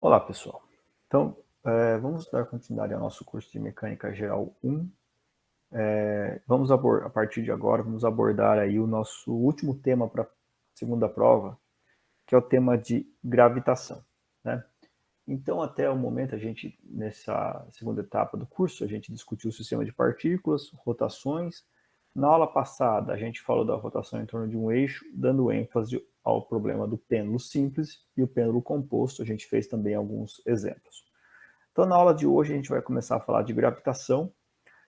Olá, pessoal. Então, vamos dar continuidade ao nosso curso de Mecânica Geral 1. A partir de agora, vamos abordar aí o nosso último tema para a segunda prova, que é o tema de gravitação, né? Então, até o momento, nessa segunda etapa do curso, a gente discutiu o sistema de partículas, rotações. Na aula passada, a gente falou da rotação em torno de um eixo, dando ênfase ao problema do pêndulo simples e o pêndulo composto. A gente fez também alguns exemplos. Então, na aula de hoje, a gente vai começar a falar de gravitação.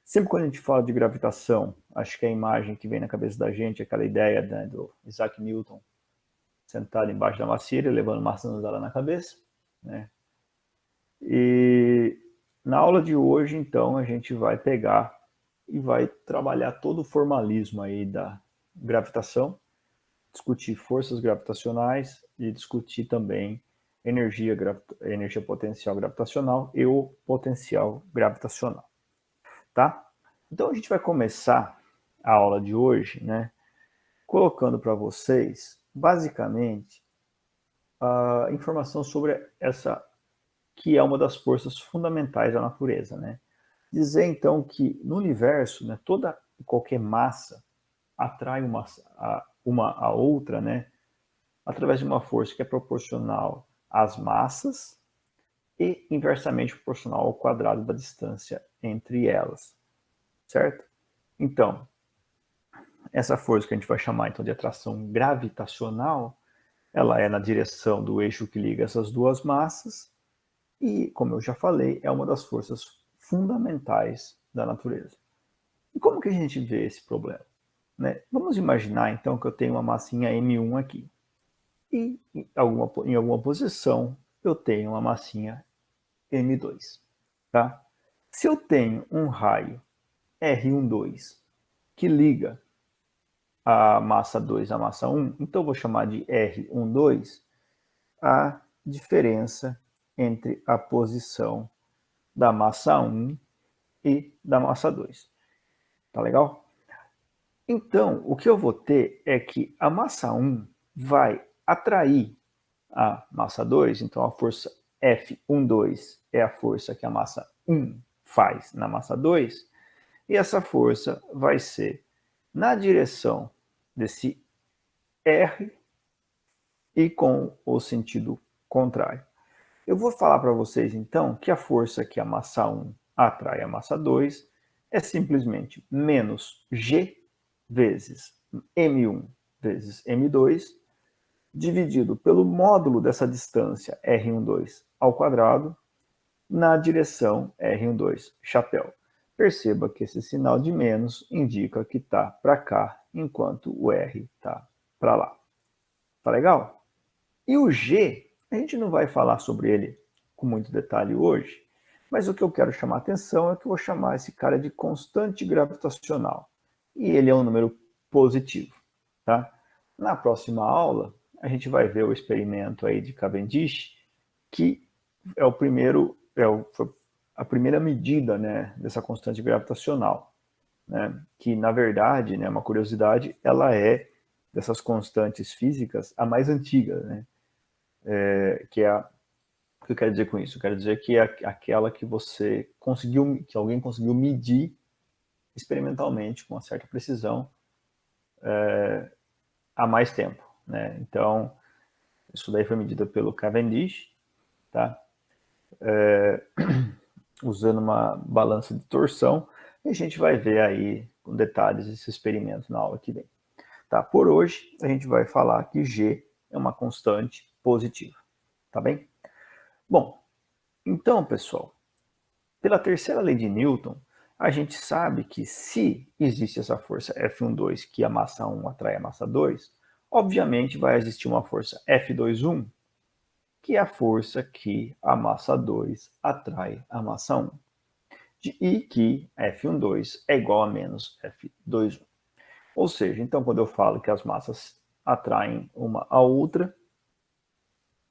Sempre quando a gente fala de gravitação, acho que a imagem que vem na cabeça da gente é aquela ideia, né, do Isaac Newton sentado embaixo da macieira, levando maçãs na cabeça, né? E na aula de hoje, então, a gente vai pegar e vai trabalhar todo o formalismo aí da gravitação, discutir forças gravitacionais e discutir também energia potencial gravitacional e o potencial gravitacional, tá? Então a gente vai começar a aula de hoje, né, colocando para vocês, basicamente, a informação sobre essa que é uma das forças fundamentais da natureza, né? Dizer então que no universo, né, toda e qualquer massa atrai uma a outra, né, através de uma força que é proporcional às massas e inversamente proporcional ao quadrado da distância entre elas, certo? Então, essa força que a gente vai chamar então de atração gravitacional, ela é na direção do eixo que liga essas duas massas e, como eu já falei, é uma das forças fundamentais da natureza. E como que a gente vê esse problema? Né? Vamos imaginar então que eu tenho uma massinha M1 aqui e em alguma posição eu tenho uma massinha M2. Tá? Se eu tenho um raio R12 que liga a massa 2 à massa 1, então eu vou chamar de R12 a diferença entre a posição da massa 1 e da massa 2. Tá legal? Então, o que eu vou ter é que a massa 1 vai atrair a massa 2, então a força F12 é a força que a massa 1 faz na massa 2, e essa força vai ser na direção desse R e com o sentido contrário. Eu vou falar para vocês então que a força que a massa 1 atrai a massa 2 é simplesmente menos G vezes M1 vezes M2 dividido pelo módulo dessa distância R12 ao quadrado na direção R12 chapéu. Perceba que esse sinal de menos indica que está para cá, enquanto o R está para lá. Tá legal? E o G, a gente não vai falar sobre ele com muito detalhe hoje, mas o que eu quero chamar a atenção é que eu vou chamar esse cara de constante gravitacional. E ele é um número positivo. Tá? Na próxima aula, a gente vai ver o experimento aí de Cavendish, que é o primeiro, a primeira medida, né, dessa constante gravitacional, né, que na verdade, né, uma curiosidade, ela é dessas constantes físicas a mais antiga, né, que é o que eu quero dizer com isso? Eu quero dizer que é aquela que que alguém conseguiu medir experimentalmente com uma certa precisão há mais tempo, né? Então, isso daí foi medido pelo Cavendish, tá? Usando uma balança de torção, e a gente vai ver aí com detalhes esse experimento na aula que vem. Tá? Por hoje, a gente vai falar que G é uma constante positiva, tá bem? Bom, então, pessoal, pela terceira lei de Newton, a gente sabe que se existe essa força F12 que a massa 1 atrai a massa 2, obviamente vai existir uma força F21 que é a força que a massa 2 atrai a massa 1. E que F12 é igual a menos F21. Ou seja, então quando eu falo que as massas atraem uma a outra,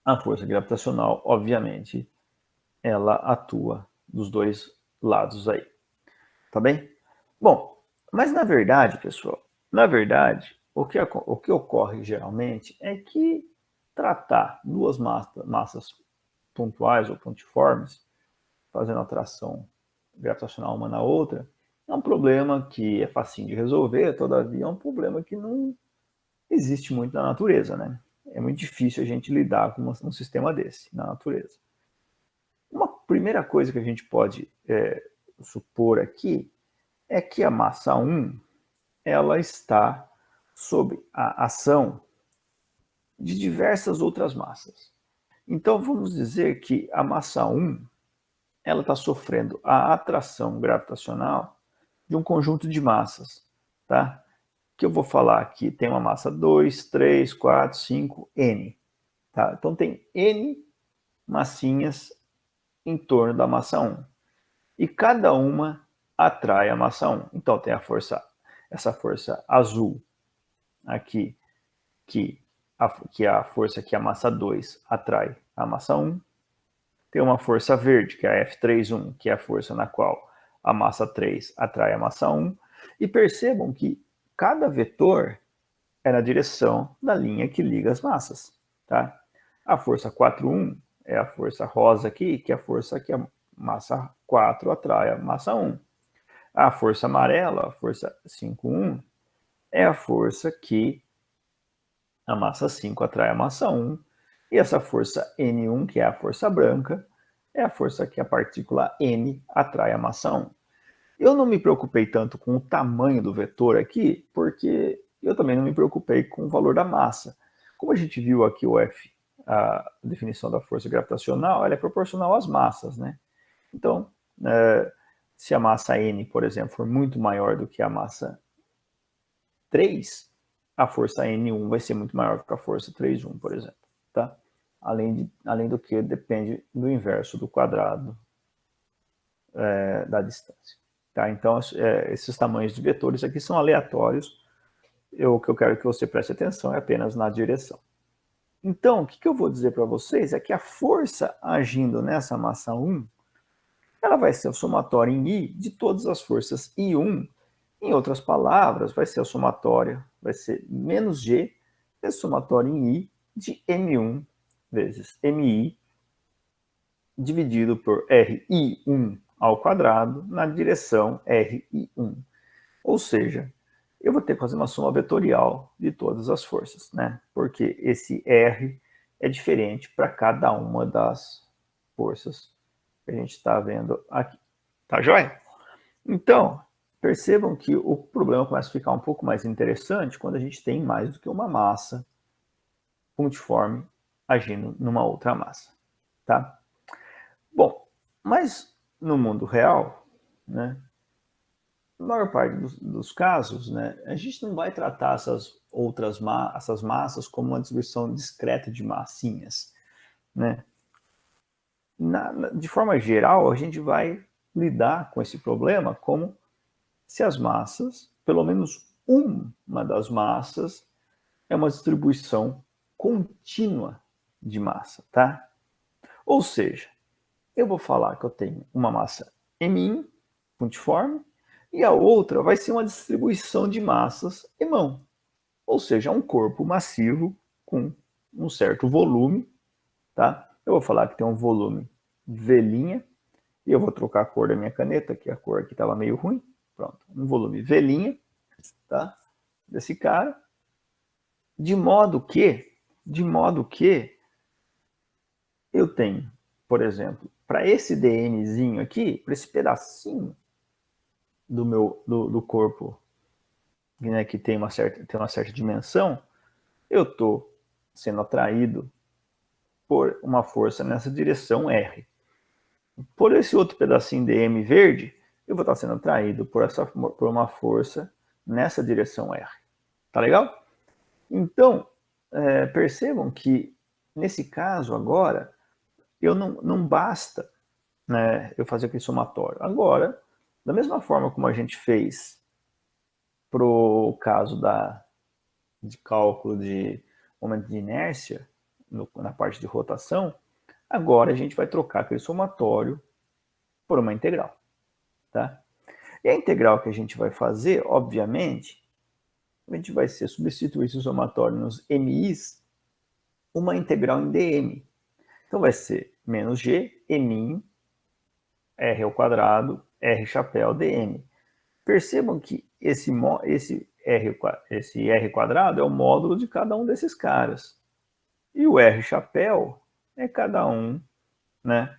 a força gravitacional, obviamente, ela atua dos dois lados aí. Tá bem? Bom, mas na verdade, pessoal, o que ocorre geralmente é que tratar duas massas pontuais ou pontiformes, fazendo atração gravitacional uma na outra, é um problema que é facinho de resolver, todavia é um problema que não existe muito na natureza, né? É muito difícil a gente lidar com um sistema desse na natureza. Uma primeira coisa que a gente pode supor aqui é que a massa 1 ela está sob a ação de diversas outras massas. Então vamos dizer que a massa 1 ela está sofrendo a atração gravitacional de um conjunto de massas, tá? Que eu vou falar aqui, tem uma massa 2, 3, 4, 5, N. Tá? Então tem N massinhas em torno da massa 1. E cada uma atrai a massa 1. Então tem essa força azul aqui, que é a força que a massa 2 atrai a massa 1. Tem uma força verde, que é a F31, que é a força na qual a massa 3 atrai a massa 1. E percebam que cada vetor é na direção da linha que liga as massas. Tá? A força 4,1 é a força rosa aqui, que é a força que a massa 4 atrai a massa 1. A força amarela, a força 5,1, é a força que a massa 5 atrai a massa 1. E essa força N1, que é a força branca, é a força que a partícula N atrai a massa 1. Eu não me preocupei tanto com o tamanho do vetor aqui, porque eu também não me preocupei com o valor da massa. Como a gente viu aqui o F, a definição da força gravitacional, ela é proporcional às massas, né? Então, se a massa N, por exemplo, for muito maior do que a massa 3, a força N1 vai ser muito maior do que a força 3,1, por exemplo, tá? Além do que depende do inverso do quadrado da distância. Tá? Então, esses tamanhos de vetores aqui são aleatórios. O que eu quero que você preste atenção é apenas na direção. Então, o que eu vou dizer para vocês é que a força agindo nessa massa 1, ela vai ser o somatório em I de todas as forças I1. Em outras palavras, vai ser a somatória, vai ser menos G, esse somatório em I de M1 vezes MI, dividido por RI1 ao quadrado na direção RI1. Ou seja, eu vou ter que fazer uma soma vetorial de todas as forças, né? Porque esse R é diferente para cada uma das forças que a gente está vendo aqui. Tá joia? Então, percebam que o problema começa a ficar um pouco mais interessante quando a gente tem mais do que uma massa pontiforme agindo numa outra massa, tá? Bom, mas no mundo real, né, na maior parte dos casos, né, a gente não vai tratar essas massas como uma distribuição discreta de massinhas, né? De forma geral, a gente vai lidar com esse problema como se as massas, pelo menos uma das massas, é uma distribuição contínua de massa, tá? Ou seja, eu vou falar que eu tenho uma massa M1, pontiforme, e a outra vai ser uma distribuição de massas EMão. Ou seja, um corpo massivo com um certo volume, tá? Eu vou falar que tem um volume V', e eu vou trocar a cor da minha caneta, que a cor aqui estava meio ruim. Pronto, um volume V', tá? Desse cara. De modo que eu tenho, por exemplo, para esse DNzinho aqui, para esse pedacinho do corpo, né, que tem uma certa dimensão, eu estou sendo atraído por uma força nessa direção R. Por esse outro pedacinho de M verde, eu vou estar sendo atraído por uma força nessa direção R. Tá legal? Então, percebam que, nesse caso agora, não basta, né, eu fazer aquele somatório. Agora, da mesma forma como a gente fez para o caso de cálculo de momento de inércia, na parte de rotação, agora a gente vai trocar aquele somatório por uma integral. Tá? E a integral que a gente vai fazer, obviamente, a gente vai substituir esse somatório nos MIs, uma integral em dm. Então vai ser menos G, M, R ao quadrado, R chapéu, dm. Percebam que esse R quadrado é o módulo de cada um desses caras. E o R chapéu é cada um, né,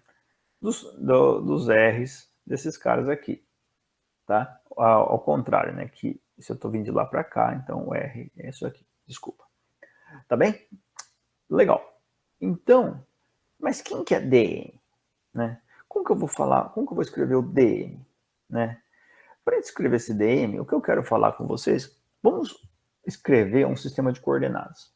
dos R's desses caras aqui. Tá? Ao contrário, né, que se eu estou vindo de lá para cá, então o R é isso aqui. Desculpa. Tá bem? Legal. Então, mas quem que é dm? Né? Como que eu vou falar? Como que eu vou escrever o dm? Né? Para escrever esse dm, o que eu quero falar com vocês, vamos escrever um sistema de coordenadas.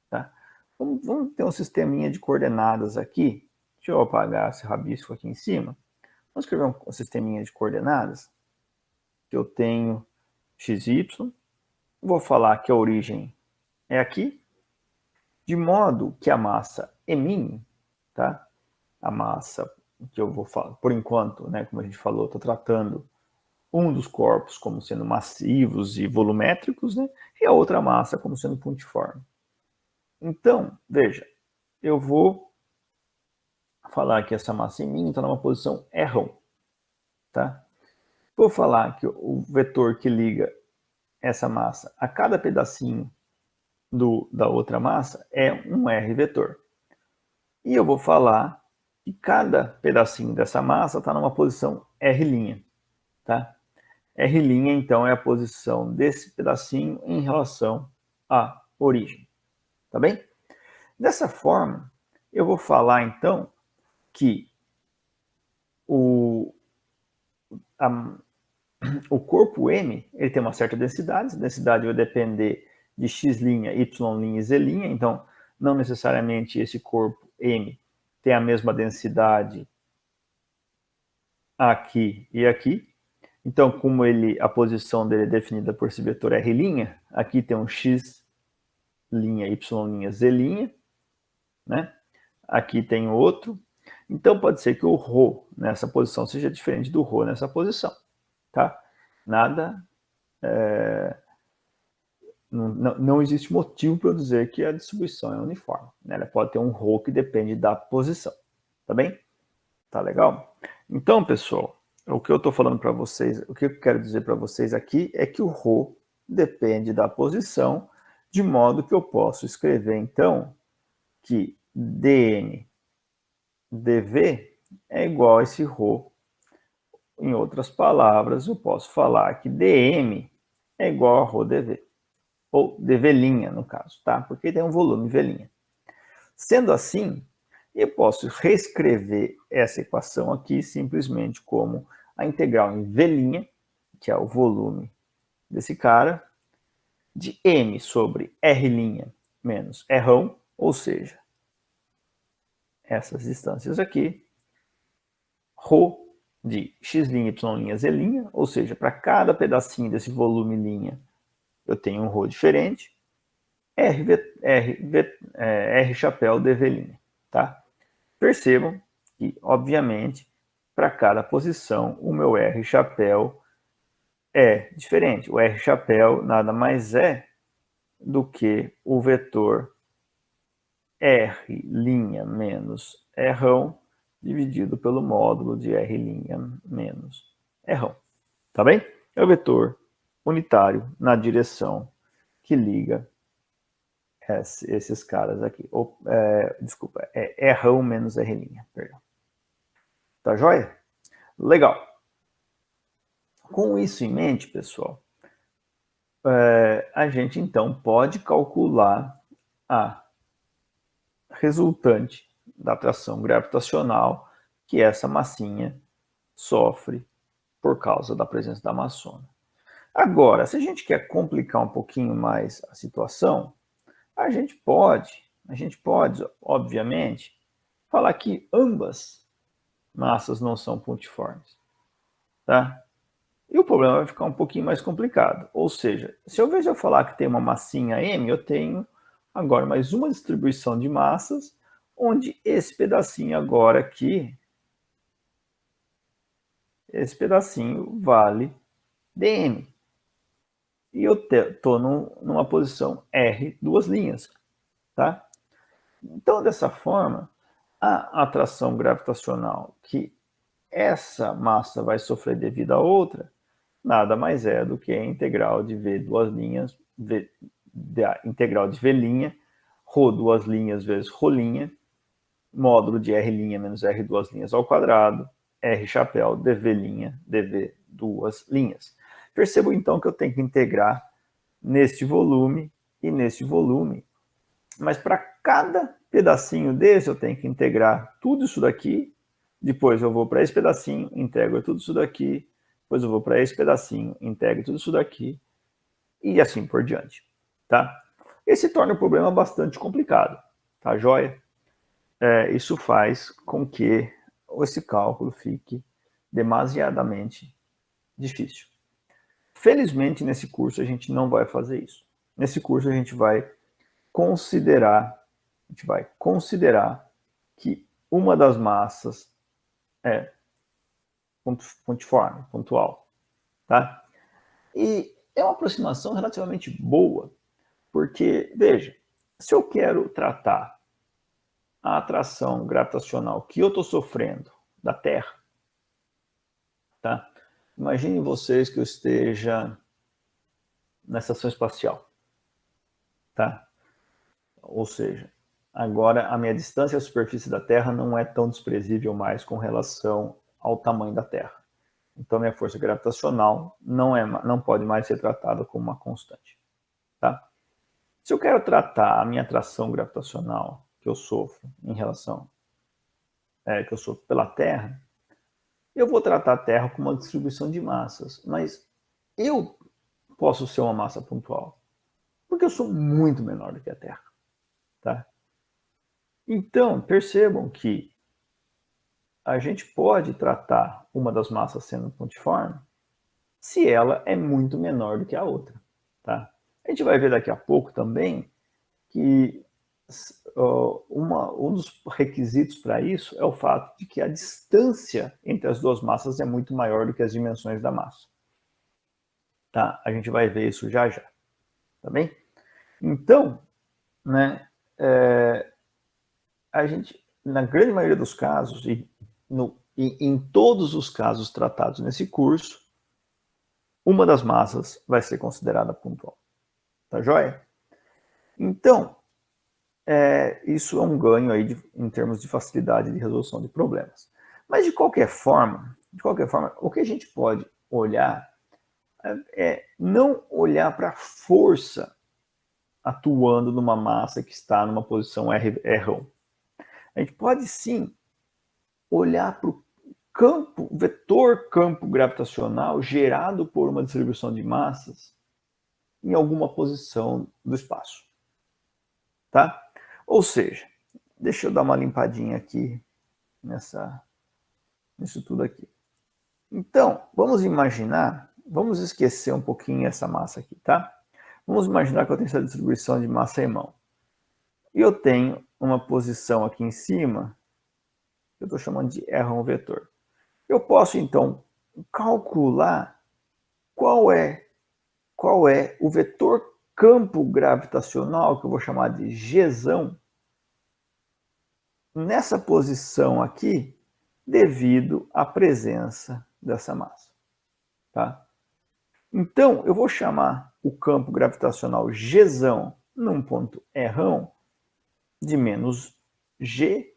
Tá? Vamos ter um sisteminha de coordenadas aqui. Deixa eu apagar esse rabisco aqui em cima. Vamos escrever um sisteminha de coordenadas que eu tenho xy. Vou falar que a origem é aqui, de modo que a massa é tá? A massa que eu vou falar, por enquanto, né, como a gente falou, estou tratando um dos corpos como sendo massivos e volumétricos, né, e a outra massa como sendo pontiforme. Então, veja, eu vou falar que essa massa em está numa posição R1, tá? Vou falar que o vetor que liga essa massa a cada pedacinho da outra massa é um R vetor. E eu vou falar que cada pedacinho dessa massa está numa posição R', tá? R', então, é a posição desse pedacinho em relação à origem, tá bem? Dessa forma, eu vou falar, então, que o corpo M ele tem uma certa densidade, essa densidade vai depender de x', y' e z', então não necessariamente esse corpo M tem a mesma densidade aqui e aqui. Então, como a posição dele é definida por esse vetor R', aqui tem um x', y', z', né? Aqui tem outro. Então, pode ser que o ρ nessa posição seja diferente do ρ nessa posição, tá? Nada... não existe motivo para eu dizer que a distribuição é uniforme, né? Ela pode ter um ρ que depende da posição, tá bem? Tá legal? Então, pessoal, o que eu estou falando para vocês, o que eu quero dizer para vocês aqui é que o ρ depende da posição, de modo que eu posso escrever, então, que dn dv é igual a esse ρ. Em outras palavras, eu posso falar que dm é igual a ρ dv. Ou dv', no caso, tá? Porque tem um volume v'. Sendo assim, eu posso reescrever essa equação aqui simplesmente como a integral em v', que é o volume desse cara, de m sobre r' menos r', ou seja, essas distâncias aqui, ρ de x', y', z', ou seja, para cada pedacinho desse volume' eu tenho um ρ diferente, R chapéu dv', tá? Percebam que, obviamente, para cada posição, o meu R chapéu é diferente. O R chapéu nada mais é do que o vetor R' menos R' dividido pelo módulo de R' menos R'. Tá bem? É o vetor unitário na direção que liga esses caras aqui. Desculpa, é R' menos R', perdão. Tá joia? Legal. Com isso em mente, pessoal, a gente então pode calcular a resultante da atração gravitacional que essa massinha sofre por causa da presença da maçona. Agora, se a gente quer complicar um pouquinho mais a situação, a gente pode, obviamente, falar que ambas massas não são pontiformes, tá? E o problema vai ficar um pouquinho mais complicado. Ou seja, se ao invés de eu falar que tem uma massinha M, eu tenho agora mais uma distribuição de massas, onde esse pedacinho agora aqui, esse pedacinho vale dm. E eu estou numa posição R, duas linhas, tá? Então, dessa forma, a atração gravitacional que essa massa vai sofrer devido à outra, nada mais é do que a integral de V duas linhas, a integral de V', ρ duas linhas vezes ρ', módulo de R' menos R duas linhas ao quadrado, R chapéu, dV', dV duas linhas. Percebo então que eu tenho que integrar neste volume e neste volume, mas para cada pedacinho desse eu tenho que integrar tudo isso daqui, depois eu vou para esse pedacinho, integro tudo isso daqui, depois eu vou para esse pedacinho, integro tudo isso daqui, e assim por diante, tá? Esse torna o problema bastante complicado, tá joia? Isso faz com que esse cálculo fique demasiadamente difícil. Felizmente, nesse curso a gente não vai fazer isso. Nesse curso a gente vai considerar que uma das massas é pontiforme, pontual, tá? E é uma aproximação relativamente boa, porque, veja, se eu quero tratar a atração gravitacional que eu estou sofrendo da Terra, tá? Imaginem vocês que eu esteja na estação espacial, tá? Ou seja, agora a minha distância à superfície da Terra não é tão desprezível mais com relação ao tamanho da Terra. Então, minha força gravitacional não pode mais ser tratada como uma constante, tá? Se eu quero tratar a minha atração gravitacional que eu sofro em relação que eu sofro pela Terra, eu vou tratar a Terra como uma distribuição de massas, mas eu posso ser uma massa pontual, porque eu sou muito menor do que a Terra, tá? Então, percebam que a gente pode tratar uma das massas sendo pontiforme se ela é muito menor do que a outra, tá? A gente vai ver daqui a pouco também que um dos requisitos para isso é o fato de que a distância entre as duas massas é muito maior do que as dimensões da massa. Tá? A gente vai ver isso já já, tá bem? Então, né, a gente, na grande maioria dos casos, e em todos os casos tratados nesse curso, uma das massas vai ser considerada pontual. Tá joia? Então, isso é um ganho aí em termos de facilidade de resolução de problemas. Mas de qualquer forma, o que a gente pode olhar é não olhar para a força atuando numa massa que está numa posição R1. A gente pode sim olhar para o vetor campo gravitacional gerado por uma distribuição de massas em alguma posição do espaço. Tá? Ou seja, deixa eu dar uma limpadinha aqui nisso tudo aqui. Então, vamos esquecer um pouquinho essa massa aqui, tá? Vamos imaginar que eu tenho essa distribuição de massa em mão. E eu tenho uma posição aqui em cima, que eu estou chamando de R1 vetor. Eu posso, então, calcular qual é o vetor campo gravitacional, que eu vou chamar de Gzão, nessa posição aqui, devido à presença dessa massa. Tá? Então, eu vou chamar o campo gravitacional Gzão num ponto R de menos G,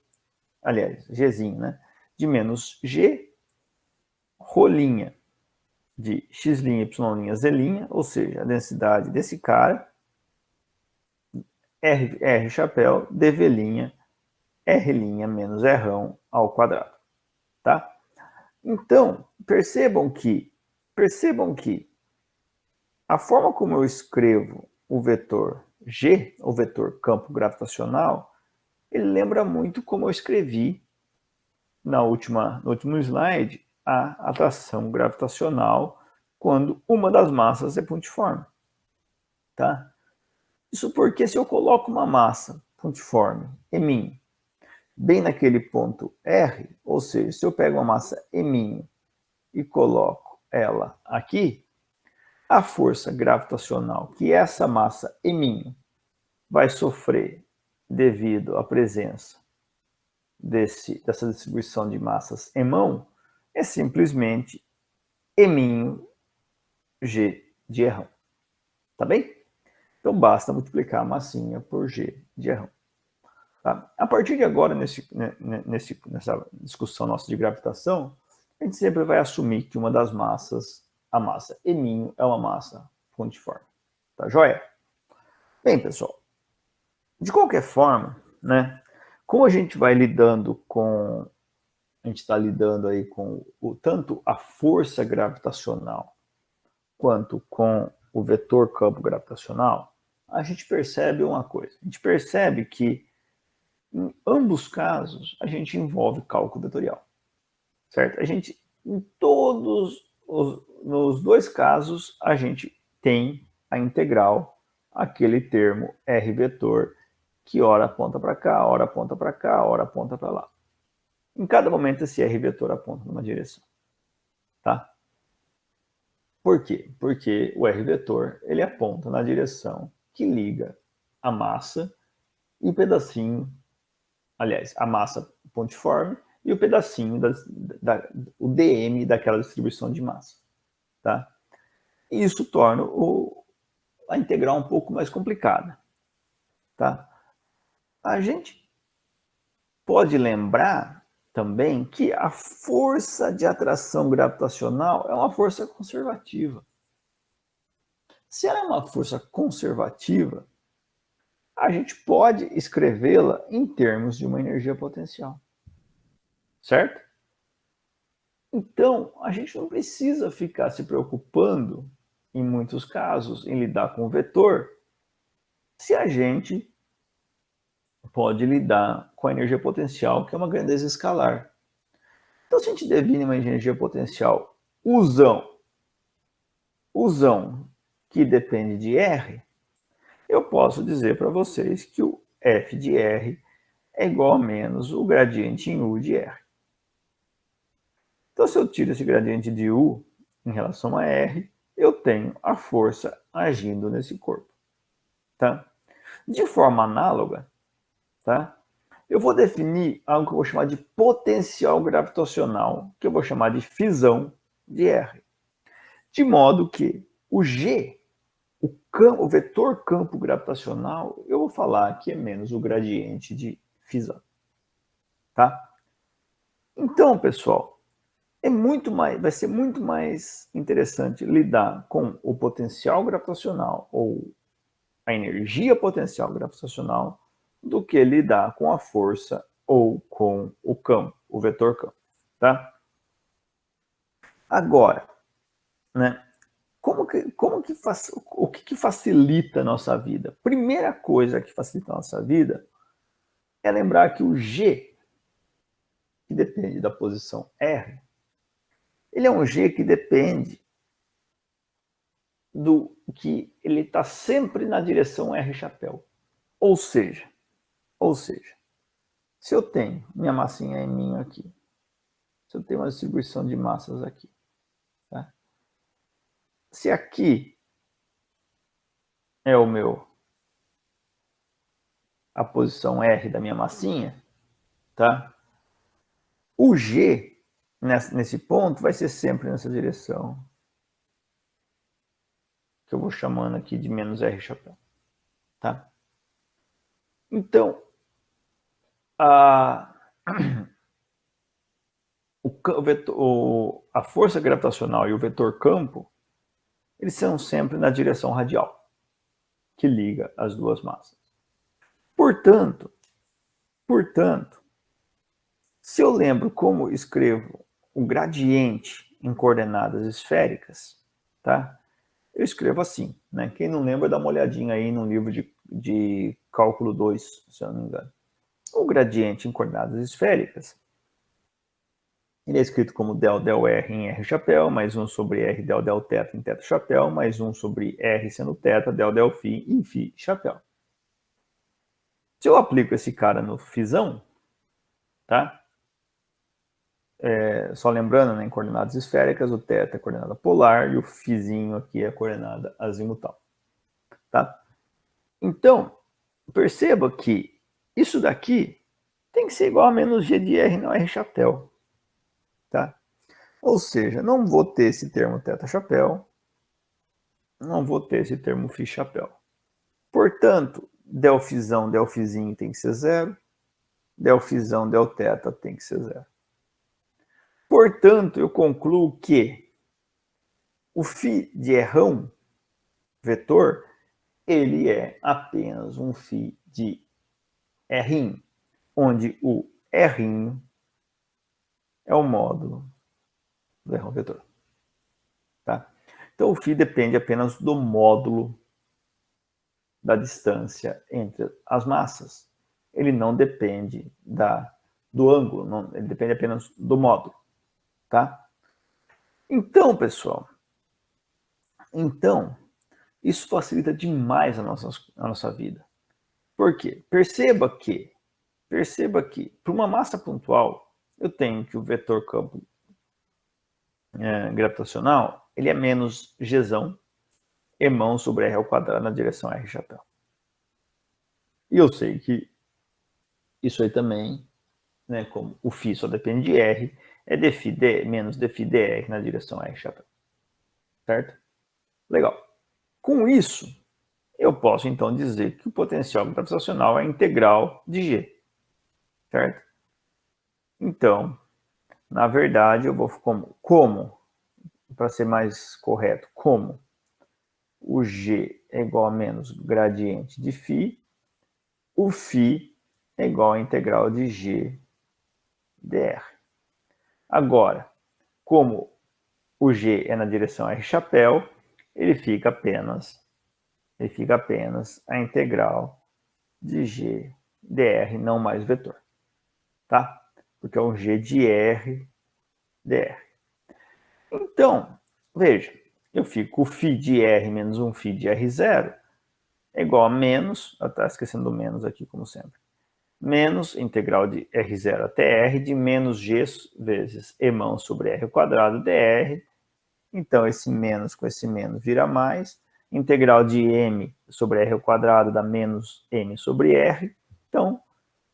aliás, Gzinho, né? De menos G, rolinha de x', y', z', ou seja, a densidade desse cara, R chapéu, dV', R' menos R ao quadrado. Tá? Então, percebam que a forma como eu escrevo o vetor G, o vetor campo gravitacional, ele lembra muito como eu escrevi no último slide a atração gravitacional quando uma das massas é pontiforme. Tá? Isso porque se eu coloco uma massa pontiforme M bem naquele ponto R, ou seja, se eu pego uma massa M e coloco ela aqui, a força gravitacional que essa massa M vai sofrer devido à presença dessa distribuição de massas em mão é simplesmente eminho G de errão. Tá bem? Então basta multiplicar a massinha por G de errão. Tá? A partir de agora, nessa discussão nossa de gravitação, a gente sempre vai assumir que uma das massas, a massa eminho, é uma massa pontiforme. Tá joia? Bem, pessoal, de qualquer forma, né, como a gente vai lidando com, a gente está lidando aí com tanto a força gravitacional quanto com o vetor campo gravitacional, a gente percebe uma coisa. A gente percebe que em ambos casos a gente envolve cálculo vetorial, certo? A gente, em nos dois casos, a gente tem a integral, aquele termo R vetor, que ora aponta para cá, ora aponta para cá, ora aponta para lá. Em cada momento esse R vetor aponta numa direção, tá? Por quê? Porque o R vetor, ele aponta na direção que liga a massa e o pedacinho, aliás, a massa pontiforme e o pedacinho, o DM daquela distribuição de massa, tá? E isso torna a integral um pouco mais complicada, tá? A gente pode lembrar também que a força de atração gravitacional é uma força conservativa. Se ela é uma força conservativa, a gente pode escrevê-la em termos de uma energia potencial. Certo? Então, a gente não precisa ficar se preocupando, em muitos casos, em lidar com o vetor, se a gente pode lidar com a energia potencial, que é uma grandeza escalar. Então, se a gente define uma energia potencial usão que depende de R, eu posso dizer para vocês que o F de R é igual a menos o gradiente em U de R. Então, se eu tiro esse gradiente de U em relação a R, eu tenho a força agindo nesse corpo. Tá? De forma análoga, tá? Eu vou definir algo que eu vou chamar de potencial gravitacional, que eu vou chamar de fisão de R. De modo que o G, o vetor campo gravitacional, eu vou falar que é menos o gradiente de fisão. Tá? Então, pessoal, vai ser muito mais interessante lidar com o potencial gravitacional ou a energia potencial gravitacional do que lidar com a força ou com o campo, o vetor campo, tá? Agora, né? O que facilita a nossa vida? Primeira coisa que facilita a nossa vida é lembrar que o G, que depende da posição R, ele é um G que depende do que ele está sempre na direção R chapéu. Ou seja, se eu tenho minha massinha em mim aqui, se eu tenho uma distribuição de massas aqui, tá? Se aqui é a posição R da minha massinha, tá? O G nesse ponto vai ser sempre nessa direção, que eu vou chamando aqui de menos R chapéu, tá? Então, a força gravitacional e o vetor campo, eles são sempre na direção radial, que liga as duas massas. Portanto, se eu lembro como escrevo o gradiente em coordenadas esféricas, tá? Eu escrevo assim, né? Quem não lembra, dá uma olhadinha aí no livro de cálculo 2, se eu não me engano. O gradiente em coordenadas esféricas, ele é escrito como del R em R chapéu, mais 1 sobre R del θ em θ chapéu, mais 1 sobre R sendo θ, del φ em φ chapéu. Se eu aplico esse cara no fisão, tá? Só lembrando, né, em coordenadas esféricas, o θ é a coordenada polar e o φzinho aqui é a coordenada azimutal. Tá? Então, perceba que isso daqui tem que ser igual a menos G de R no R chapéu, tá? Ou seja, não vou ter esse termo θ chapéu, não vou ter esse termo φ chapéu. Portanto, delfzão, delfzinho tem que ser zero, delfzão, delθ tem que ser zero. Portanto, eu concluo que o φ de Rão, vetor, ele é apenas um φ de R', onde o R' é o módulo do Rão vetor. Tá? Então, o φ depende apenas do módulo da distância entre as massas. Ele não depende do ângulo, não, ele depende apenas do módulo. Tá? Então, pessoal, isso facilita demais a nossa vida. Por quê? Perceba que, para uma massa pontual, eu tenho que o vetor campo gravitacional, ele é menos gzão emão sobre r ao quadrado na direção r chapéu. E eu sei que isso aí também, né, como o φ só depende de r, é dφ menos dφ dr na direção r chapéu. Certo? Legal. Com isso, eu posso então dizer que o potencial gravitacional é integral de G. Certo? Então, na verdade, eu vou como para ser mais correto, como o G é igual a menos gradiente de φ, o φ é igual a integral de G dr. Agora, como o G é na direção R chapéu, ele fica apenas a integral de G dr, não mais vetor. Tá? Porque é um G de R dr. Então, veja, eu fico com o φ de R menos um φ de R0 é igual a menos, está esquecendo do menos aqui, como sempre, menos integral de R0 até R de menos G vezes emão sobre R ao quadrado dr. Então, esse menos com esse menos vira mais. Integral de m sobre R ao quadrado dá menos m sobre R. Então,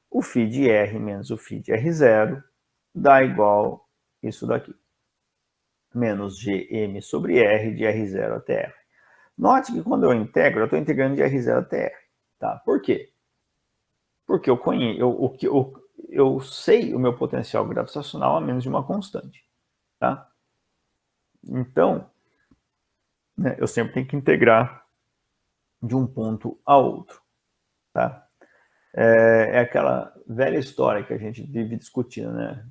o φ de R menos o φ de R0 dá igual isso daqui. Menos gm sobre R de R0 até R. Note que quando eu integro, eu estou integrando de R0 até R. Tá? Por quê? Porque eu sei o meu potencial gravitacional a menos de uma constante. Tá? Então, né, eu sempre tenho que integrar de um ponto a outro. Tá? É aquela velha história que a gente vive discutindo. Né?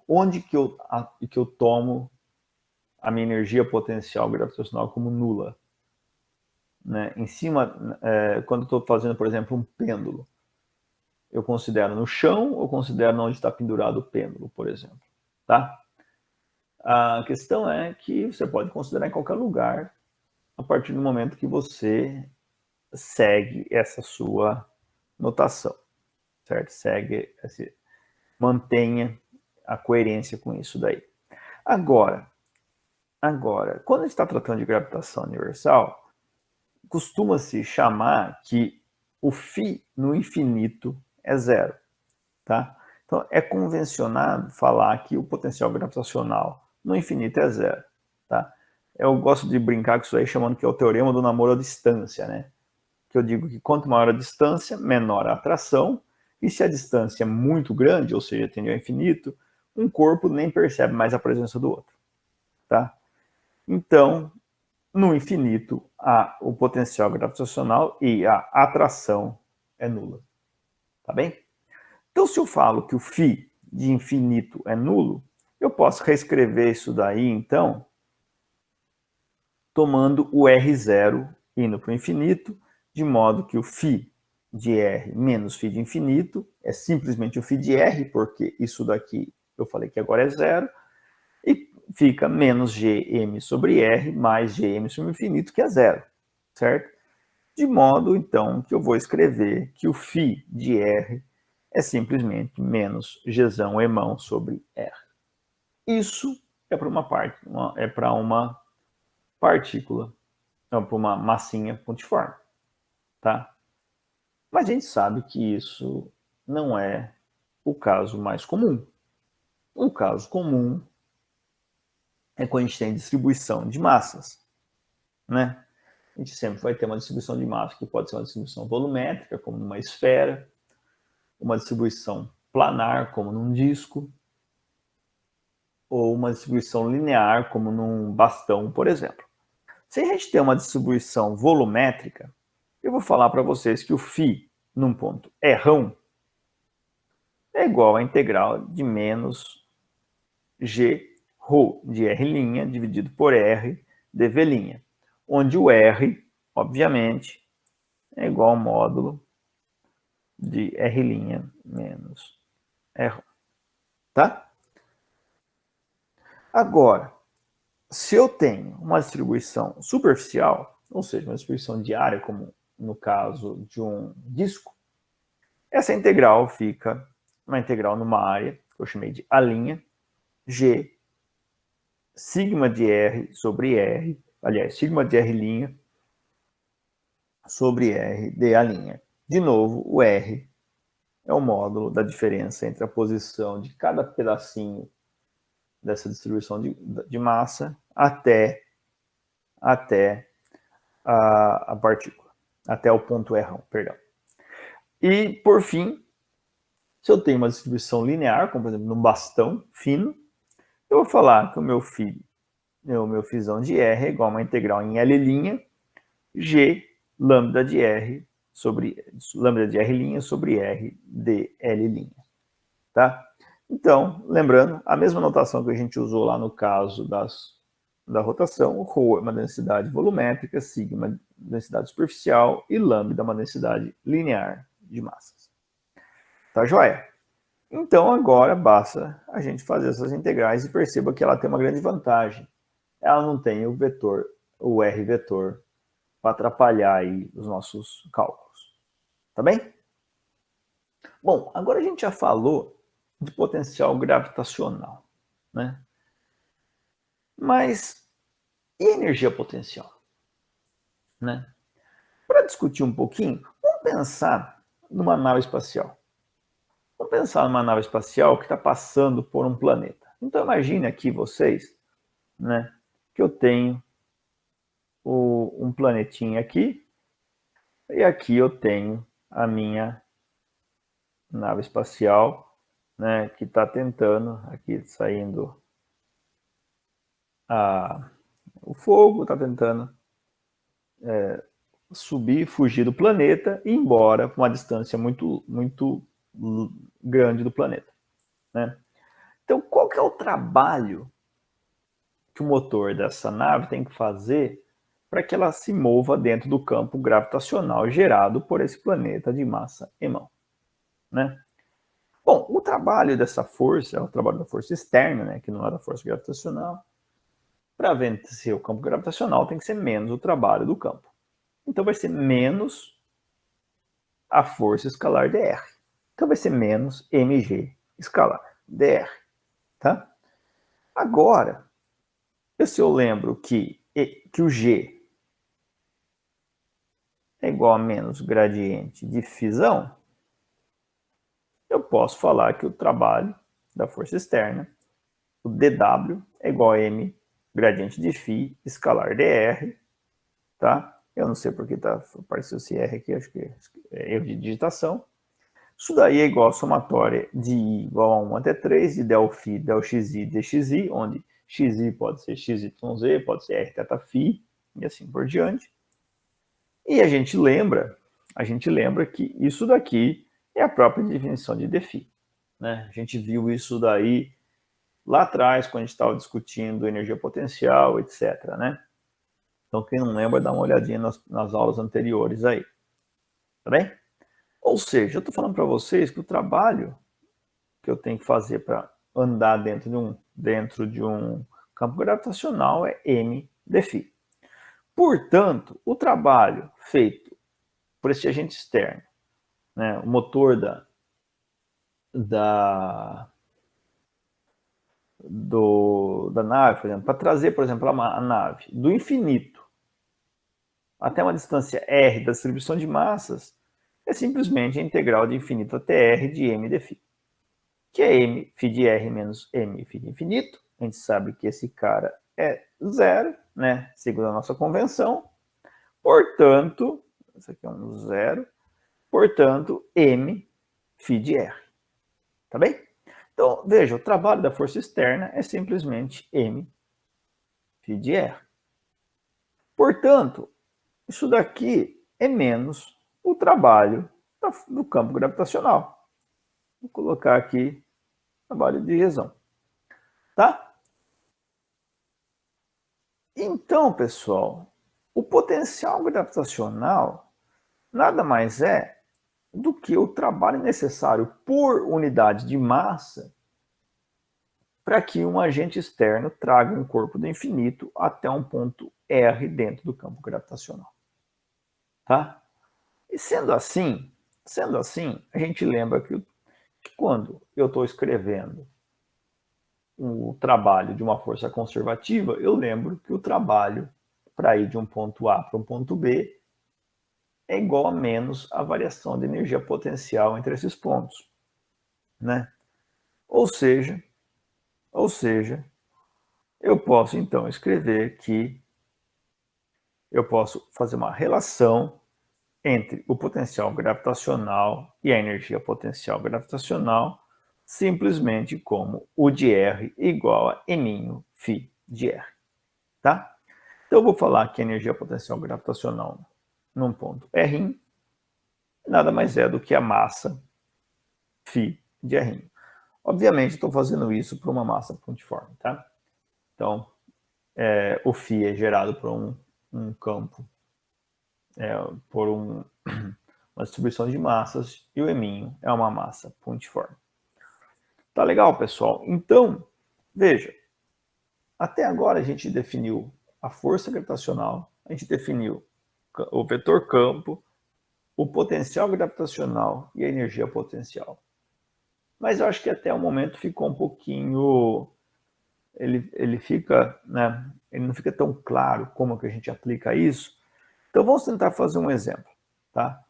Onde que eu tomo a minha energia potencial gravitacional como nula? Né? Em cima, quando estou fazendo, por exemplo, um pêndulo, eu considero no chão ou considero onde está pendurado o pêndulo, por exemplo. Tá? A questão é que você pode considerar em qualquer lugar a partir do momento que você segue essa sua notação, certo? Mantenha a coerência com isso daí. Agora, quando a gente está tratando de gravitação universal, costuma-se chamar que o φ no infinito é zero, tá? Então, é convencionado falar que o potencial gravitacional no infinito é zero, tá? Eu gosto de brincar com isso aí, chamando que é o teorema do namoro à distância, né? Que eu digo que quanto maior a distância, menor a atração, e se a distância é muito grande, ou seja, tende ao infinito, um corpo nem percebe mais a presença do outro, tá? Então, no infinito, o potencial gravitacional e a atração é nula. Tá bem? Então, se eu falo que o φ de infinito é nulo, eu posso reescrever isso daí, então, tomando o R0 indo para o infinito, de modo que o φ de R menos φ de infinito é simplesmente o φ de R, porque isso daqui eu falei que agora é zero, e fica menos gm sobre R mais gm sobre infinito, que é zero, certo? De modo, então, que eu vou escrever que o φ de R é simplesmente menos gzão emão sobre R. Isso é para uma partícula, não, para uma massinha pontiforme, tá? Mas a gente sabe que isso não é o caso mais comum. O caso comum é quando a gente tem distribuição de massas, né? A gente sempre vai ter uma distribuição de massa que pode ser uma distribuição volumétrica, como numa esfera, uma distribuição planar, como num disco, ou uma distribuição linear, como num bastão, por exemplo. Se a gente tem uma distribuição volumétrica, eu vou falar para vocês que o φ num ponto R é igual à integral de menos G ρ de R' dividido por R dV', onde o R, obviamente, é igual ao módulo de R' menos R. Tá? Agora, se eu tenho uma distribuição superficial, ou seja, uma distribuição de área, como no caso de um disco, essa integral fica uma integral numa área, que eu chamei de A', G, sigma de R sobre R, aliás, sigma de R' sobre R de A'. De novo, o R é o módulo da diferença entre a posição de cada pedacinho dessa distribuição de massa até a partícula, até o ponto R, perdão. E, por fim, se eu tenho uma distribuição linear, como por exemplo num bastão fino, eu vou falar que o meu φzão de R é igual a uma integral em L' G lambda de R sobre lambda de R' sobre R de L'. Tá? Então, lembrando, a mesma notação que a gente usou lá no caso da rotação, o ρ é uma densidade volumétrica, sigma densidade superficial e lambda é uma densidade linear de massas. Tá joia? Então, agora basta a gente fazer essas integrais e perceba que ela tem uma grande vantagem. Ela não tem o vetor, o R vetor, para atrapalhar aí os nossos cálculos. Tá bem? Bom, agora a gente já falou de potencial gravitacional, né? Mas e a energia potencial? Né? Para discutir um pouquinho, vamos pensar numa nave espacial. Vamos pensar numa nave espacial que está passando por um planeta. Então imagine aqui vocês, né, que eu tenho um planetinha aqui e aqui eu tenho a minha nave espacial, né, que está tentando, aqui saindo o fogo, está tentando subir, fugir do planeta e ir embora com uma distância muito, muito grande do planeta. Né? Então, qual que é o trabalho que o motor dessa nave tem que fazer para que ela se mova dentro do campo gravitacional gerado por esse planeta de massa e-mão? Né? Bom, o trabalho dessa força é o trabalho da força externa, né, que não é da força gravitacional. Para vencer o campo gravitacional tem que ser menos o trabalho do campo. Então vai ser menos a força escalar dr. Então vai ser menos mg escalar dr. Tá? Agora, se eu lembro que o g é igual a menos gradiente de φzão, eu posso falar que o trabalho da força externa, o dw, é igual a m gradiente de φ escalar dr, tá? Eu não sei porque apareceu esse R aqui, acho que é erro de digitação. Isso daí é igual a somatória de I igual a 1 até 3, de del φ, del xi, dxi, onde xi pode ser xyz, pode ser r θ φ, e assim por diante. E a gente lembra que isso daqui é a própria definição de dφ. Né? A gente viu isso daí lá atrás, quando a gente estava discutindo energia potencial, etc. Né? Então, quem não lembra, dá uma olhadinha nas aulas anteriores aí. Tá bem? Ou seja, eu estou falando para vocês que o trabalho que eu tenho que fazer para andar dentro de um campo gravitacional é m dφ. Portanto, o trabalho feito por esse agente externo, né, o motor da nave, por exemplo, para trazer, por exemplo, a nave do infinito até uma distância r da distribuição de massas, é simplesmente a integral de infinito até r de m dφ. que é m φ de r menos m φ de infinito. A gente sabe que esse cara é zero, né? Segundo a nossa convenção. Portanto, isso aqui é um zero. Portanto, m φ de r. Tá bem? Então, veja, o trabalho da força externa é simplesmente m φ de r. Portanto, isso daqui é menos o trabalho do campo gravitacional. Vou colocar aqui trabalho de razão. Tá? Então, pessoal, o potencial gravitacional nada mais é do que o trabalho necessário por unidade de massa para que um agente externo traga um corpo do infinito até um ponto R dentro do campo gravitacional. Tá? E sendo assim, a gente lembra que quando eu estou escrevendo o trabalho de uma força conservativa, eu lembro que o trabalho para ir de um ponto A para um ponto B é igual a menos a variação de energia potencial entre esses pontos, né? Ou seja, eu posso então escrever que eu posso fazer uma relação entre o potencial gravitacional e a energia potencial gravitacional simplesmente como o de R igual a m φ de R, tá? Então eu vou falar que a energia potencial gravitacional num ponto R nada mais é do que a massa φ de R. Obviamente estou fazendo isso para uma massa pontiforme, tá? Então o φ é gerado por um campo, por uma distribuição de massas, e o eminho é uma massa pontiforme. Tá legal, pessoal? Então, veja, até agora a gente definiu a força gravitacional, a gente definiu o vetor campo, o potencial gravitacional e a energia potencial. Mas eu acho que até o momento ficou um pouquinho... Ele fica, né? Ele não fica tão claro como que a gente aplica isso. Então vamos tentar fazer um exemplo, tá?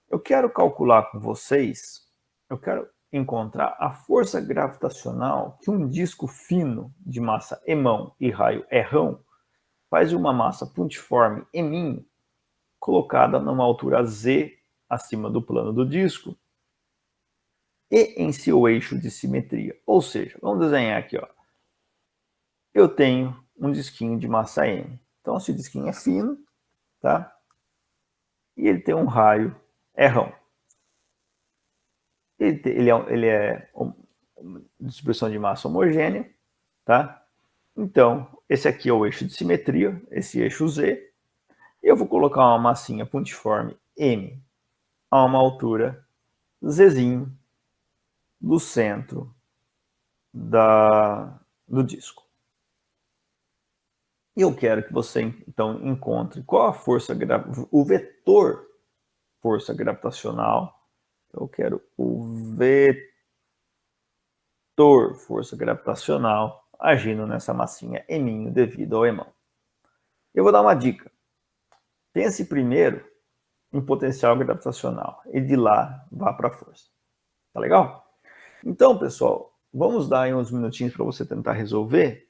Eu quero calcular com vocês, eu quero encontrar a força gravitacional que um disco fino de massa emão e raio errão faz uma massa pontiforme eminho colocada numa altura z acima do plano do disco e em seu eixo de simetria. Ou seja, vamos desenhar aqui, ó. Eu tenho um disquinho de massa m. Então esse disquinho é fino, tá? E ele tem um raio errão. Ele é distribuição de massa homogênea, tá? Então, esse aqui é o eixo de simetria, esse eixo Z. E eu vou colocar uma massinha pontiforme M a uma altura Zzinho do centro do disco. E eu quero que você, então, encontre qual a força, o vetor força gravitacional. Eu quero o vetor força gravitacional agindo nessa massinha eminho devido ao emão. Eu vou dar uma dica. Pense primeiro em potencial gravitacional e de lá vá para a força. Tá legal? Então, pessoal, vamos dar aí uns minutinhos para você tentar resolver,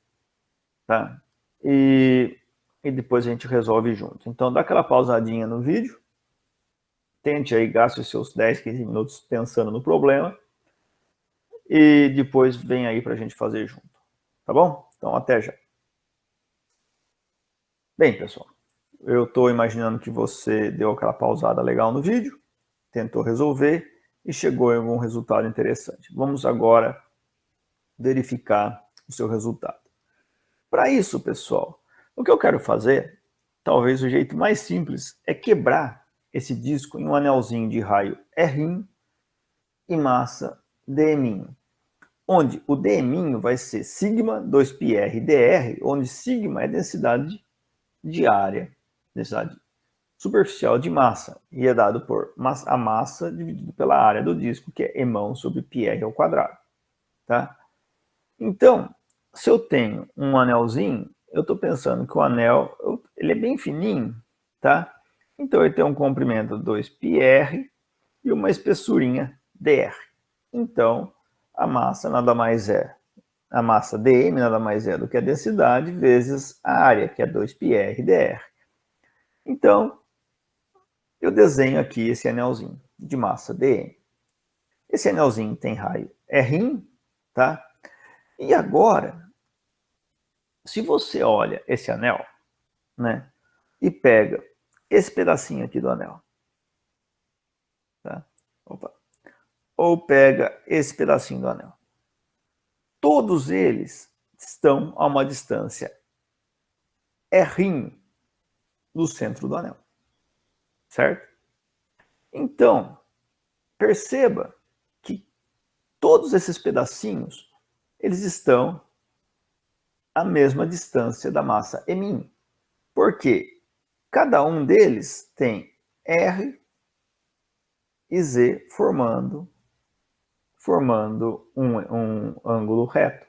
tá? E depois a gente resolve junto. Então, dá aquela pausadinha no vídeo. Tente aí, gaste os seus 10, 15 minutos pensando no problema. E depois vem aí para a gente fazer junto. Tá bom? Então, até já. Bem, pessoal, eu estou imaginando que você deu aquela pausada legal no vídeo, tentou resolver e chegou em algum resultado interessante. Vamos agora verificar o seu resultado. Para isso, pessoal, o que eu quero fazer, talvez o jeito mais simples, é quebrar esse disco em um anelzinho de raio R' e massa dm', onde o dm' vai ser sigma 2πr dr, onde sigma é densidade de área, densidade superficial de massa, e é dado por a massa dividido pela área do disco, que é emão sobre πr ao quadrado. Tá? Então, se eu tenho um anelzinho, eu estou pensando que o anel ele é bem fininho, tá? Então ele tem um comprimento 2πr e uma espessurinha dr. Então, a massa nada mais é, a massa dm nada mais é do que a densidade vezes a área, que é 2πr/dr. Então, eu desenho aqui esse anelzinho de massa dm. Esse anelzinho tem raio R', tá? E agora, se você olha esse anel, né, e pega esse pedacinho aqui do anel, tá? Opa. Ou pega esse pedacinho do anel. Todos eles estão a uma distância R' do centro do anel, certo? Então, perceba que todos esses pedacinhos, eles estão à mesma distância da massa M'. Porque cada um deles tem R e Z formando um ângulo reto.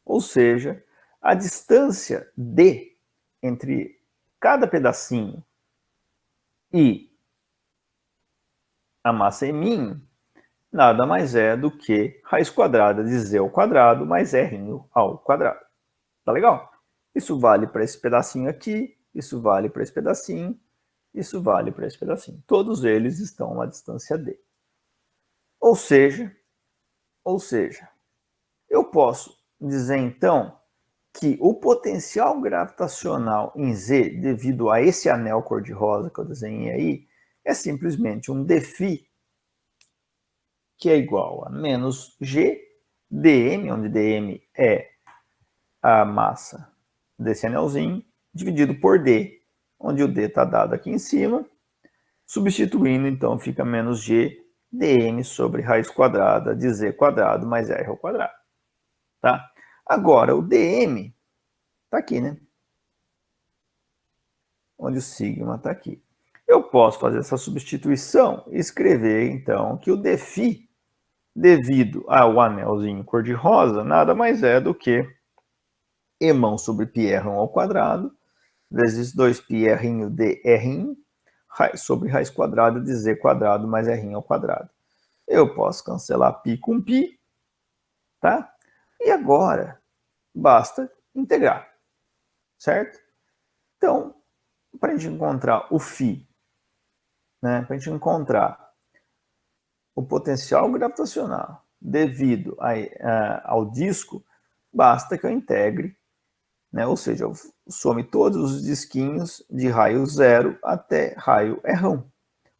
Ou seja, a distância D entre cada pedacinho e a massa M' nada mais é do que raiz quadrada de Z ao quadrado mais R' ao quadrado. Tá legal? Isso vale para esse pedacinho aqui, isso vale para esse pedacinho, isso vale para esse pedacinho. Todos eles estão a uma distância D. Ou seja, eu posso dizer então que o potencial gravitacional em Z, devido a esse anel cor-de-rosa que eu desenhei aí, é simplesmente um dφ, que é igual a menos G dm, onde dm é a massa desse anelzinho, dividido por D, onde o D está dado aqui em cima. Substituindo, então, fica menos G dm sobre raiz quadrada de Z quadrado mais R ao quadrado. Tá? Agora, o dm está aqui, né? Onde o sigma está aqui. Eu posso fazer essa substituição e escrever, então, que o dφ, devido ao anelzinho cor-de-rosa, nada mais é do que E sobre πr ao quadrado, vezes 2πr de R' sobre raiz quadrada de Z quadrado mais R' ao quadrado. Eu posso cancelar π com π, tá? E agora, basta integrar, certo? Então, para a gente encontrar o φ, né, para a gente encontrar o potencial gravitacional devido ao disco, basta que eu integre, né, ou seja, eu some todos os disquinhos de raio 0 até raio R1.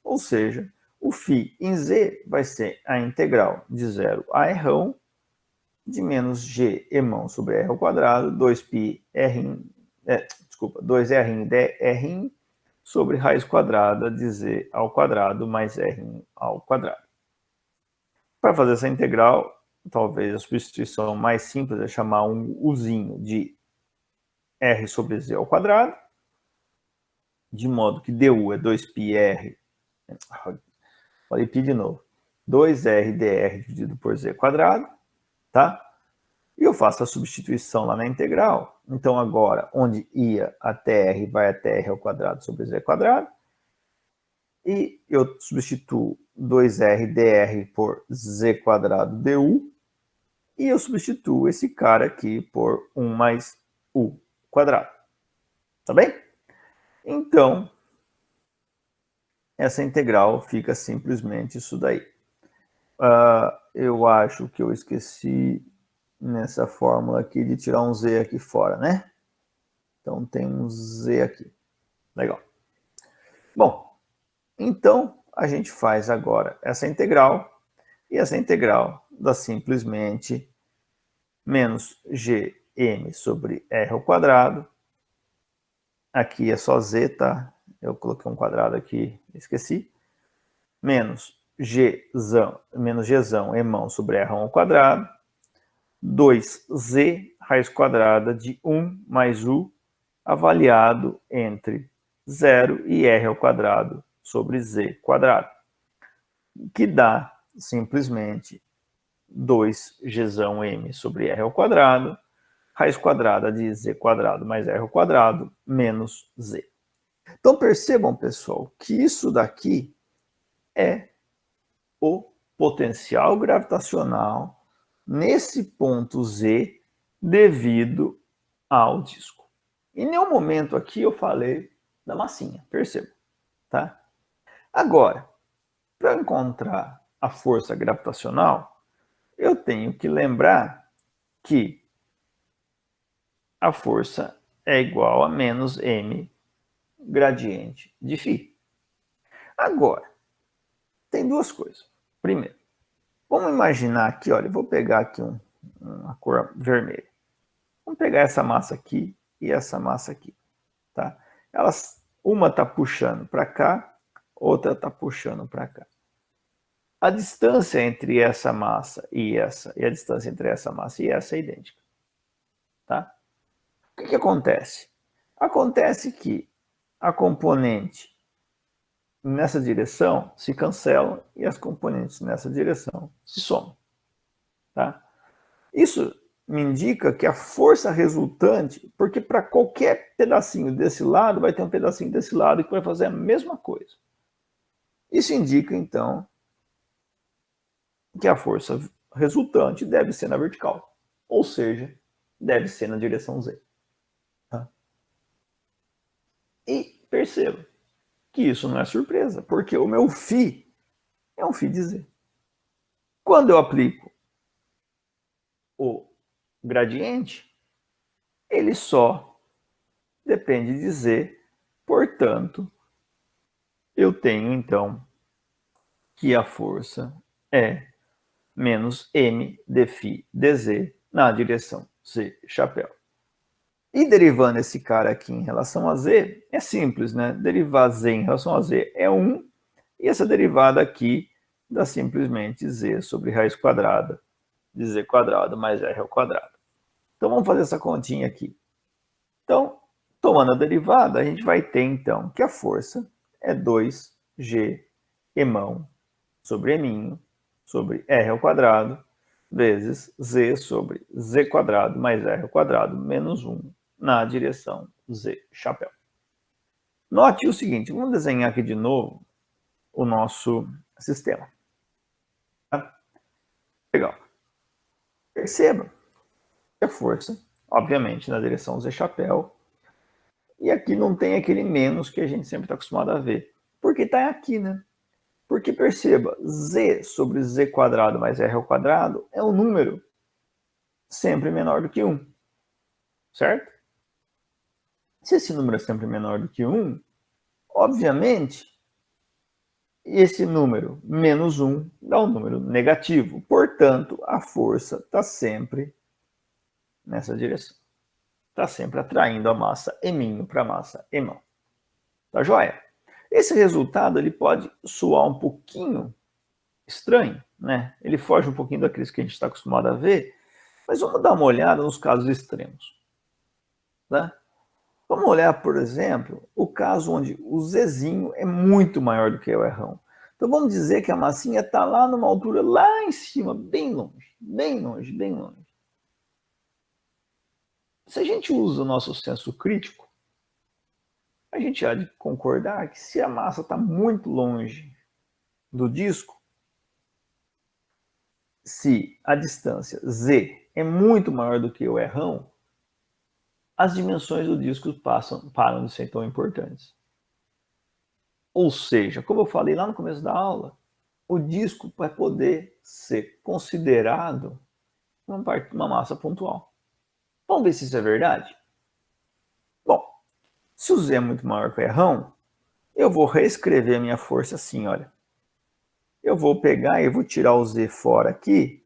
Ou seja, o φ em Z vai ser a integral de 0 a R1 de menos G E sobre R ao quadrado, 2π R, 2R de R sobre raiz quadrada de Z ao quadrado mais R ao quadrado. Para fazer essa integral, talvez a substituição mais simples é chamar um uzinho de R sobre Z ao quadrado, de modo que du é 2πr, falei π de novo, 2R dr dividido por Z quadrado, tá? E eu faço a substituição lá na integral, então agora, onde ia até R, vai até R ao quadrado sobre Z quadrado, e eu substituo 2R dr por Z quadrado du, e eu substituo esse cara aqui por 1 mais U quadrado. Tá bem? Então, essa integral fica simplesmente isso daí. Eu acho que eu esqueci nessa fórmula aqui de tirar um Z aqui fora, né? Então tem um Z aqui. Legal. Bom, então a gente faz agora essa integral, e essa integral dá simplesmente menos Gm sobre R ao quadrado. Aqui é só Z, tá? Eu coloquei um quadrado aqui, esqueci. Menos Gzão E sobre R ao quadrado. 2Z raiz quadrada de 1 mais U avaliado entre 0 e R ao quadrado sobre Z quadrado. Que dá simplesmente 2Gzão M sobre R ao quadrado, raiz quadrada de Z quadrado mais R ao quadrado, menos Z. Então percebam, pessoal, que isso daqui é o potencial gravitacional nesse ponto Z devido ao disco. Em nenhum momento aqui eu falei da massinha, perceba, tá? Agora, para encontrar a força gravitacional, eu tenho que lembrar que a força é igual a menos m gradiente de φ. Agora, tem duas coisas. Primeiro, vamos imaginar aqui, olha, eu vou pegar aqui uma cor vermelha. Vamos pegar essa massa aqui e essa massa aqui, tá? Uma está puxando para cá, outra está puxando para cá. A distância entre essa massa e a distância entre essa massa e essa é idêntica, tá? O que acontece? Acontece que a componente nessa direção se cancelam e as componentes nessa direção se somam, tá? Isso me indica que a força resultante, porque para qualquer pedacinho desse lado vai ter um pedacinho desse lado que vai fazer a mesma coisa. Isso indica, então, que a força resultante deve ser na vertical, ou seja, deve ser na direção Z. Tá? E perceba que isso não é surpresa, porque o meu φ é um φ de Z. Quando eu aplico o gradiente, ele só depende de Z, portanto, eu tenho então que a força é menos m de φ dz na direção Z chapéu. E derivando esse cara aqui em relação a Z, é simples, né? Derivar Z em relação a Z é 1, e essa derivada aqui dá simplesmente Z sobre raiz quadrada de Z quadrado mais R ao quadrado. Então vamos fazer essa continha aqui. Então, tomando a derivada, a gente vai ter então que a força é 2G emão sobre eminho sobre R ao quadrado vezes Z sobre Z quadrado mais R ao quadrado menos 1 na direção Z chapéu. Note o seguinte, vamos desenhar aqui de novo o nosso sistema. Tá? Legal. Perceba que a força, obviamente, na direção Z chapéu, e aqui não tem aquele menos que a gente sempre está acostumado a ver, porque está aqui, né? Porque perceba, Z sobre Z quadrado mais R ao quadrado é um número sempre menor do que 1, certo? Se esse número é sempre menor do que 1, obviamente, esse número menos 1 dá um número negativo. Portanto, a força está sempre nessa direção. Está sempre atraindo a massa eminho para a massa emão. Tá joia? Esse resultado ele pode soar um pouquinho estranho, né? Ele foge um pouquinho daqueles que a gente está acostumado a ver, mas vamos dar uma olhada nos casos extremos. Tá? Vamos olhar, por exemplo, o caso onde o Zzinho é muito maior do que o Rão. Então vamos dizer que a massinha está lá numa altura lá em cima, bem longe, bem longe, bem longe. Se a gente usa o nosso senso crítico, a gente há de concordar que se a massa está muito longe do disco, se a distância Z é muito maior do que o Rão, as dimensões do disco param de ser tão importantes. Ou seja, como eu falei lá no começo da aula, o disco vai poder ser considerado uma massa pontual. Vamos ver se isso é verdade? Bom, se o Z é muito maior que o Rão, eu vou reescrever a minha força assim, olha. Eu vou pegar e vou tirar o Z fora aqui,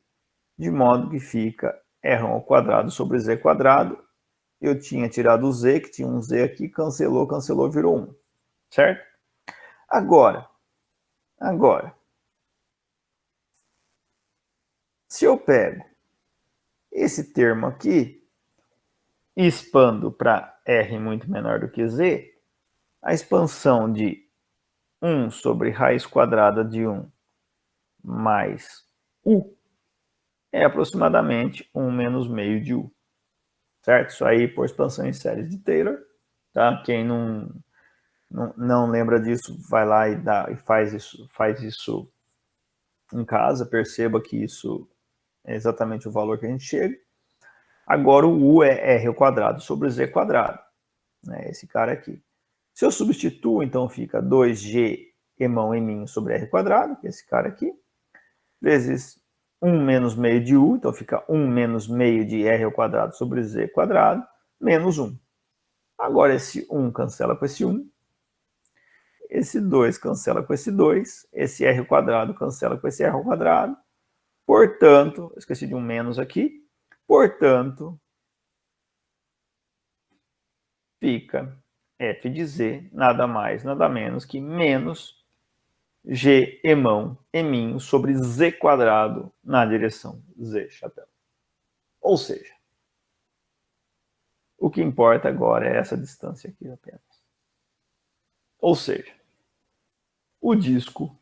de modo que fica Rão ao quadrado sobre Z quadrado. Eu tinha tirado o Z, que tinha um Z aqui, cancelou, virou 1. Certo? Agora, se eu pego esse termo aqui e expando para R muito menor do que Z, a expansão de 1 sobre raiz quadrada de 1 mais U é aproximadamente 1 menos meio de U. Certo? Isso aí por expansão em séries de Taylor. Tá? Quem não lembra disso, vai lá e faz isso em casa. Perceba que isso é exatamente o valor que a gente chega. Agora o U é R ao quadrado sobre Z quadrado, né? Esse cara aqui. Se eu substituo, então fica 2G eminho sobre R quadrado, que é esse cara aqui, vezes 1 menos meio de U, então fica 1 menos meio de R ao quadrado sobre Z quadrado, menos 1. Agora esse 1 cancela com esse 1, esse 2 cancela com esse 2, esse R ao quadrado cancela com esse R ao quadrado, portanto, esqueci de um menos aqui, portanto, fica f de z nada mais, nada menos que menos g eminho sobre z quadrado na direção z chapéu. Ou seja, o que importa agora é essa distância aqui apenas. Ou seja, o disco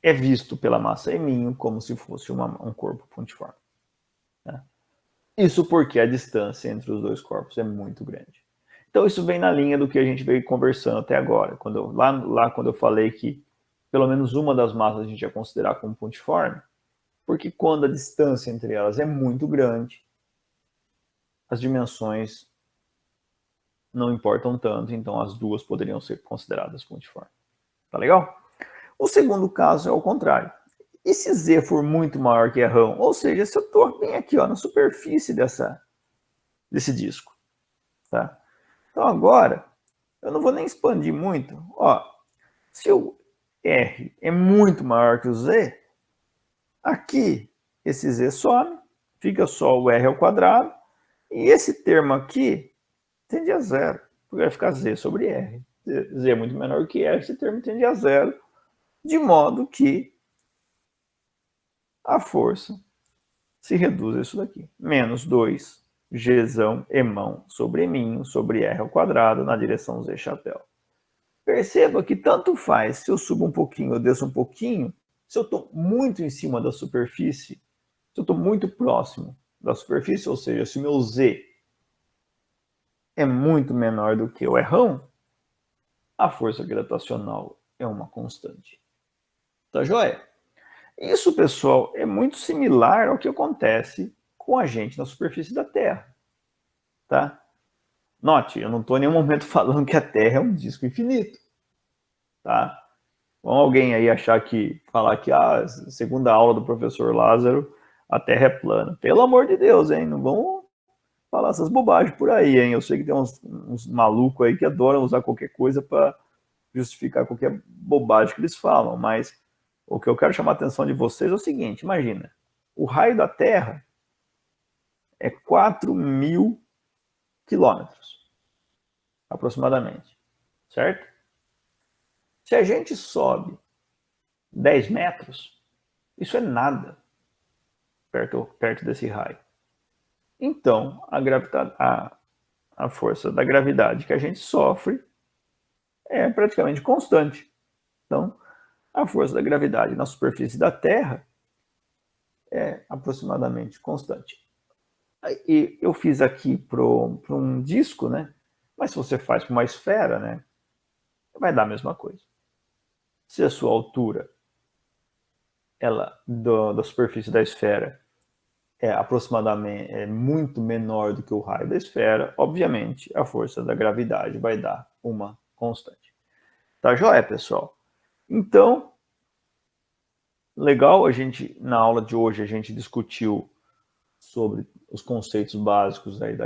é visto pela massa eminho como se fosse um corpo pontiforme. Né? Isso porque a distância entre os dois corpos é muito grande. Então isso vem na linha do que a gente veio conversando até agora. Quando eu falei que pelo menos uma das massas a gente ia considerar como pontiforme, porque quando a distância entre elas é muito grande, as dimensões não importam tanto, então as duas poderiam ser consideradas pontiformes. Tá legal? O segundo caso é o contrário. E se Z for muito maior que R1? Ou seja, se eu estou bem aqui ó, na superfície desse disco. Tá? Então agora, eu não vou nem expandir muito. Ó, se o R é muito maior que o Z, aqui esse Z some, fica só o R ao quadrado, e esse termo aqui tende a zero, porque vai ficar Z sobre R. Z é muito menor que R, esse termo tende a zero, de modo que a força se reduz a isso daqui. Menos 2 Gzão emão sobre eminho sobre R ao quadrado na direção Z chapéu. Perceba que tanto faz se eu subo um pouquinho ou desço um pouquinho, se eu estou muito em cima da superfície, se eu estou muito próximo da superfície, ou seja, se o meu Z é muito menor do que o Rão, a força gravitacional é uma constante. Tá joia? Isso, pessoal, é muito similar ao que acontece com a gente na superfície da Terra. Tá? Note, eu não estou em nenhum momento falando que a Terra é um disco infinito. Tá? Vamos alguém aí falar que, segundo a aula do professor Lázaro, a Terra é plana. Pelo amor de Deus, hein? Não vamos falar essas bobagens por aí, hein? Eu sei que tem uns malucos aí que adoram usar qualquer coisa para justificar qualquer bobagem que eles falam, mas o que eu quero chamar a atenção de vocês é o seguinte, imagina, o raio da Terra é 4.000 quilômetros, aproximadamente, certo? Se a gente sobe 10 metros, isso é nada perto desse raio. Então, a força da gravidade que a gente sofre é praticamente constante. Então, a força da gravidade na superfície da Terra é aproximadamente constante. E eu fiz aqui para um disco, né? Mas se você faz para uma esfera, né? Vai dar a mesma coisa. Se a sua altura da superfície da esfera é aproximadamente muito menor do que o raio da esfera, obviamente a força da gravidade vai dar uma constante. Tá joia, pessoal? Então, legal, na aula de hoje a gente discutiu sobre os conceitos básicos aí da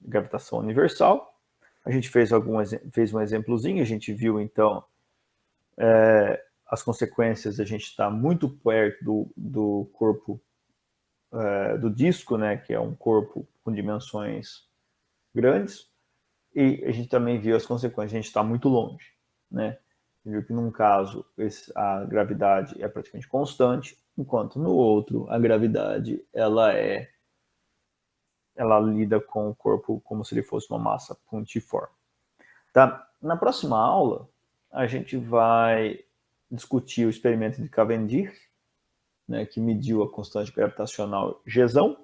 gravitação universal. A gente fez um exemplozinho, a gente viu então as consequências, a gente está muito perto do corpo do disco, né, que é um corpo com dimensões grandes, e a gente também viu as consequências, a gente está muito longe, né? Viu que num caso a gravidade é praticamente constante, enquanto no outro a gravidade ela lida com o corpo como se ele fosse uma massa pontiforme. Tá? Na próxima aula a gente vai discutir o experimento de Cavendish, né, que mediu a constante gravitacional Gzão.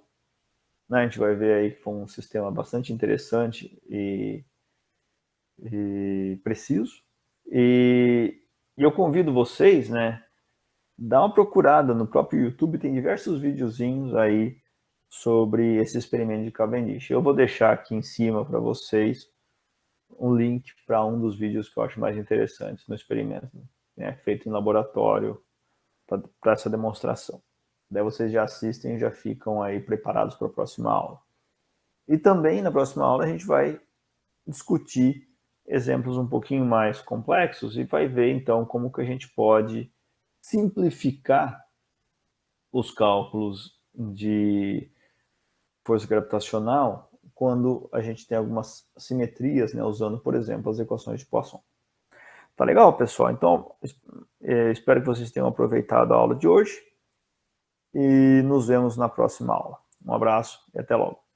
Né, a gente vai ver aí que foi um sistema bastante interessante e preciso. E eu convido vocês, né, dá uma procurada no próprio YouTube, tem diversos videozinhos aí sobre esse experimento de Cavendish. Eu vou deixar aqui em cima para vocês um link para um dos vídeos que eu acho mais interessantes no experimento, né, feito em laboratório para essa demonstração. Daí vocês já assistem e já ficam aí preparados para a próxima aula. E também na próxima aula a gente vai discutir exemplos um pouquinho mais complexos e vai ver então como que a gente pode simplificar os cálculos de força gravitacional quando a gente tem algumas simetrias, né, usando, por exemplo, as equações de Poisson. Tá legal, pessoal? Então, espero que vocês tenham aproveitado a aula de hoje e nos vemos na próxima aula. Um abraço e até logo.